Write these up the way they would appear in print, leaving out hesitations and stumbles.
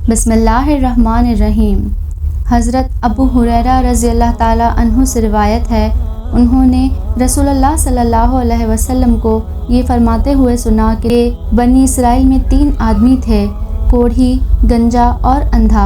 बिस्मिल्लाहिर्रहमानिर्रहीम। हज़रत अबू हुरैरा रज़ी अल्लाह ताला अन्हु से रिवायत है, उन्होंने रसूलुल्लाह सल्लल्लाहु अलैहि वसल्लम को ये फरमाते हुए सुना कि बनी इसराइल में 3 आदमी थे, कोढ़ी, गंजा और अंधा।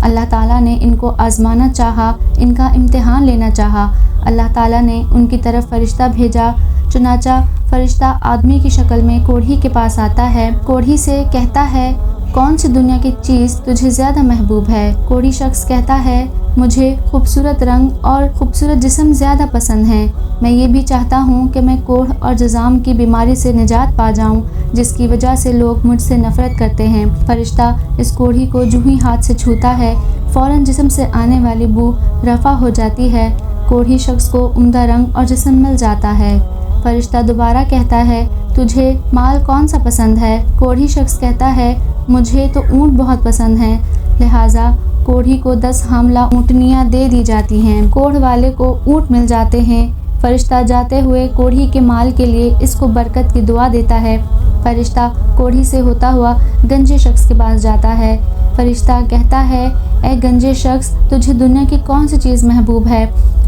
अल्लाह ताला ने इनको आज़माना चाहा, इनका इम्तिहान लेना चाहा। अल्लाह ताला ने उनकी तरफ फ़रिश्ता भेजा। चुनाचा फ़रिश्ता आदमी की शक्ल में कोढ़ी के पास आता है। कोढ़ी से कहता है, कौन सी दुनिया की चीज़ तुझे ज़्यादा महबूब है? कोढ़ी शख्स कहता है, मुझे खूबसूरत रंग और खूबसूरत जिस्म ज़्यादा पसंद हैं। मैं ये भी चाहता हूँ कि मैं कोढ़ और जुज़ाम की बीमारी से निजात पा जाऊँ, जिसकी वजह से लोग मुझसे नफ़रत करते हैं। फ़रिश्ता इस कोढ़ी को जूं ही हाथ से छूता है, फ़ौरन जिस्म से आने वाली बू रफ़ा हो जाती है। कोढ़ी शख्स को उम्दा रंग और जिस्म मिल जाता है। फ़रिश्ता दोबारा कहता है, तुझे माल कौन सा पसंद है? कोढ़ी शख्स कहता है, मुझे तो ऊँट बहुत पसंद हैं। लिहाजा कोढ़ी को 10 हामला ऊँटनियाँ दे दी जाती हैं। कोढ़ वाले को ऊँट मिल जाते हैं। फ़रिश्ता जाते हुए कोढ़ी के माल के लिए इसको बरकत की दुआ देता है। फ़रिश्ता कोढ़ी से होता हुआ गंजे शख्स के पास जाता है। फ़रिश्ता कहता है, ए गंजे शख्स, तुझे दुनिया की कौन सी चीज़ महबूब है?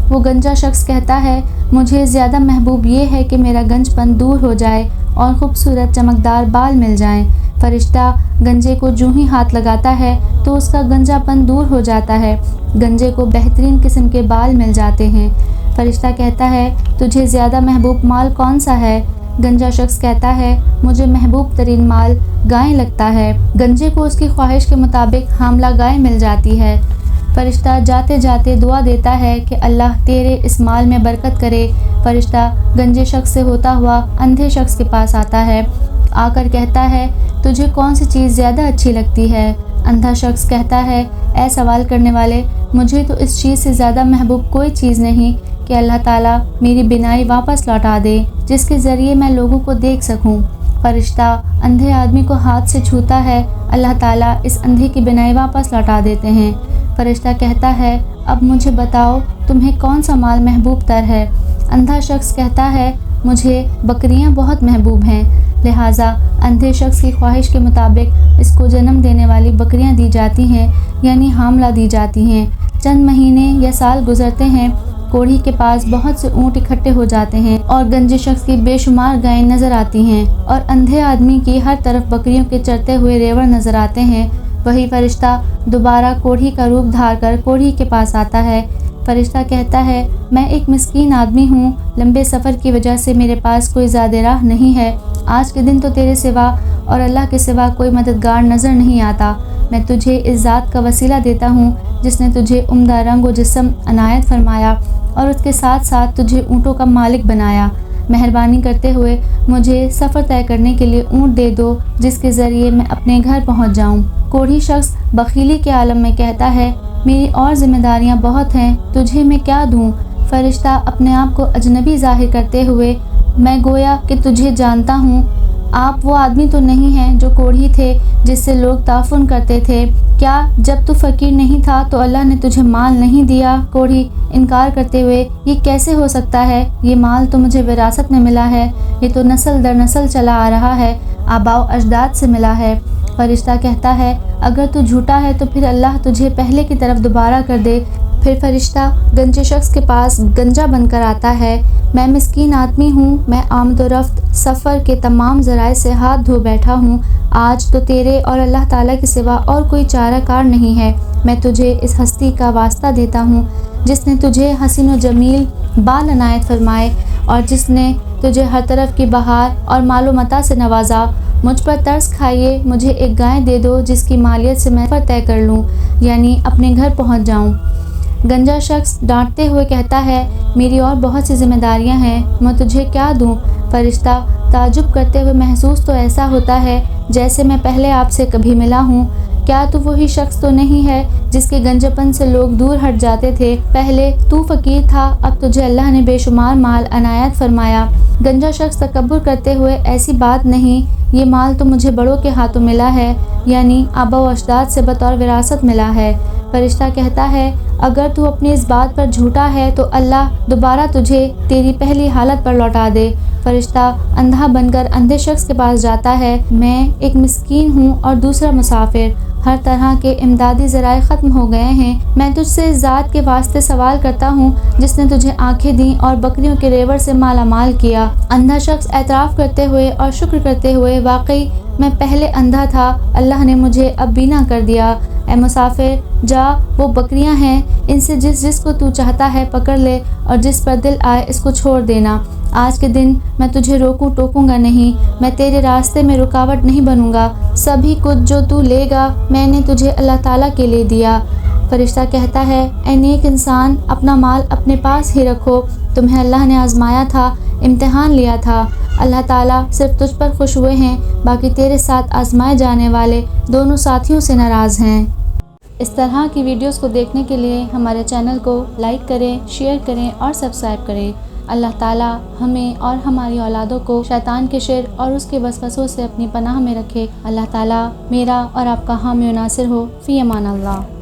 वो गंजा शख्स कहता है, मुझे ज़्यादा महबूब ये है कि मेरा गंजपन दूर हो जाए और ख़ूबसूरत चमकदार बाल मिल जाएं। फ़रिश्ता गंजे को जूं ही हाथ लगाता है तो उसका गंजापन दूर हो जाता है। गंजे को बेहतरीन किस्म के बाल मिल जाते हैं। फ़रिश्ता कहता है, तुझे ज़्यादा महबूब माल कौन सा है? गंजा शख्स कहता है, मुझे महबूब तरीन माल गाय लगता है। गंजे को उसकी ख्वाहिश के मुताबिक हामला गाय मिल जाती है। फ़रिश्ता जाते जाते दुआ देता है कि अल्लाह तेरे इस माल में बरकत करे। फ़रिश्ता गंजे शख्स से होता हुआ अंधे शख्स के पास आता है। आकर कहता है, तुझे कौन सी चीज़ ज़्यादा अच्छी लगती है? अंधा शख्स कहता है, ए सवाल करने वाले, मुझे तो इस चीज़ से ज़्यादा महबूब कोई चीज़ नहीं कि अल्लाह ताला मेरी बिनाई वापस लौटा दे, जिसके ज़रिए मैं लोगों को देख सकूं। फ़रिश्ता अंधे आदमी को हाथ से छूता है। अल्लाह ताला इस अंधे की बिनाई वापस लौटा देते हैं। फ़रिश्ता कहता है, अब मुझे बताओ, तुम्हें कौन सा माल महबूब तर है? अंधा शख्स कहता है, मुझे बकरियां बहुत महबूब हैं। लिहाजा अंधे शख्स की ख्वाहिश के मुताबिक इसको जन्म देने वाली बकरियां दी जाती हैं, यानी हामला दी जाती हैं। चंद महीने या साल गुजरते हैं। कोढ़ी के पास बहुत से ऊँट इकट्ठे हो जाते हैं और गंजे शख्स की बेशुमार गायें नज़र आती हैं और अंधे आदमी की हर तरफ बकरियों के चरते हुए रेवड़ नज़र आते हैं। वही फ़रिश्ता दोबारा कोढ़ी का रूप धार कर कोढ़ी के पास आता है। फ़रिश्ता कहता है, मैं एक मिस्कीन आदमी हूँ। लंबे सफ़र की वजह से मेरे पास कोई ज़्यादा राह नहीं है। आज के दिन तो तेरे सिवा और अल्लाह के सिवा कोई मददगार नज़र नहीं आता। मैं तुझे इस ज़ात का वसीला देता हूँ जिसने तुझे उम्दा रंग व जिस्म अनायत फरमाया और उसके साथ साथ तुझे ऊँटों का मालिक बनाया। मेहरबानी करते हुए मुझे सफ़र तय करने के लिए ऊँट दे दो, जिसके ज़रिए मैं अपने घर पहुँच जाऊँ। कोढ़ी शख्स बखीली के आलम में कहता है, मेरी और ज़िम्मेदारियाँ बहुत हैं, तुझे मैं क्या दूँ? फ़रिश्ता अपने आप को अजनबी ज़ाहिर करते हुए, मैं गोया कि तुझे जानता हूँ। आप वो आदमी तो नहीं हैं जो कोढ़ी थे, जिससे लोग ताफ़ुन करते थे। क्या जब तू फ़कीर नहीं था तो अल्लाह ने तुझे माल नहीं दिया? कोढ़ी इनकार करते हुए, ये कैसे हो सकता है? ये माल तो मुझे विरासत में मिला है। ये तो नस्ल दर नस्ल चला आ रहा है, आबाओ अजदाद से मिला है। फ़रिश्ता कहता है, अगर तू झूठा है तो फिर अल्लाह तुझे पहले की तरफ दोबारा कर दे। फिर फ़रिश्ता गंजे शख्स के पास गंजा बनकर आता है। मैं मिस्कीन आदमी हूँ, मैं आमद व रफ्त सफ़र के तमाम ज़राए से हाथ धो बैठा हूँ। आज तो तेरे और अल्लाह ताला के सिवा और कोई चाराकार नहीं है। मैं तुझे इस हस्ती का वास्ता देता हूँ जिसने तुझे हसीन व जमील बाल अनायत फरमाए और जिसने तुझे हर तरफ की बहार और मालो मता से नवाजा। मुझ पर तरस खाइए, मुझे एक गाय दे दो जिसकी मालियत से मैं तय कर लूँ, यानी अपने घर पहुँच जाऊँ। गंजा शख्स डांटते हुए कहता है, मेरी और बहुत सी जिम्मेदारियां हैं, मैं तुझे क्या दूं? फ़रिश्ता ताजुब करते हुए, महसूस तो ऐसा होता है जैसे मैं पहले आपसे कभी मिला हूँ। क्या तू वही शख्स तो नहीं है जिसके गंजपन से लोग दूर हट जाते थे? पहले तू फ़कीर था, अब तुझे अल्लाह ने बेशुमार माल अनायत फरमाया। गंजा शख्स तकब्बुर करते हुए, ऐसी बात नहीं, ये माल तो मुझे बड़ों के हाथों मिला है, यानी आबा व अजदाद से बतौर विरासत मिला है। फ़रिश्ता कहता है, अगर तू अपनी इस बात पर झूठा है तो अल्लाह दोबारा तुझे तेरी पहली हालत पर लौटा दे। फ़रिश्ता अंधा बनकर अंधे शख्स के पास जाता है। मैं एक मिस्कीन हूँ और दूसरा मुसाफिर। ہر طرح کے امدادی ذرائع ختم ہو گئے ہیں۔ میں تجھ سے ذات کے واسطے سوال کرتا ہوں جس نے تجھے آنکھیں دیں اور بکریوں کے ریوڑ سے مالا مال کیا۔ اندھا شخص اعتراف کرتے ہوئے اور شکر کرتے ہوئے، واقعی میں پہلے اندھا تھا، اللہ نے مجھے اب بینا کر دیا۔ اے مسافر، جا، وہ بکریاں ہیں، ان سے جس کو تو چاہتا ہے پکڑ لے اور جس پر دل آئے اس کو چھوڑ دینا۔ آج کے دن میں تجھے روکوں ٹوکوں گا نہیں، میں تیرے راستے میں رکاوٹ نہیں بنوں گا۔ سبھی کچھ جو تو لے گا میں نے تجھے اللہ تعالیٰ کے لیے دیا۔ فرشتہ کہتا ہے، اے نیک انسان، اپنا مال اپنے پاس ہی رکھو، تمہیں اللہ نے آزمایا تھا، امتحان لیا تھا۔ اللہ تعالیٰ صرف تجھ پر خوش ہوئے ہیں، باقی تیرے ساتھ آزمائے جانے والے دونوں ساتھیوں سے ناراض ہیں۔ اس طرح کی ویڈیوز کو دیکھنے کے لیے ہمارے چینل کو لائک کریں، شیئر کریں اور سبسکرائب کریں۔ اللہ تعالیٰ ہمیں اور ہماری اولادوں کو شیطان کے شر اور اس کے وسوسوں سے اپنی پناہ میں رکھے۔ اللہ تعالیٰ میرا اور آپ کا حامی و ناصر ہو۔ فی امان اللہ۔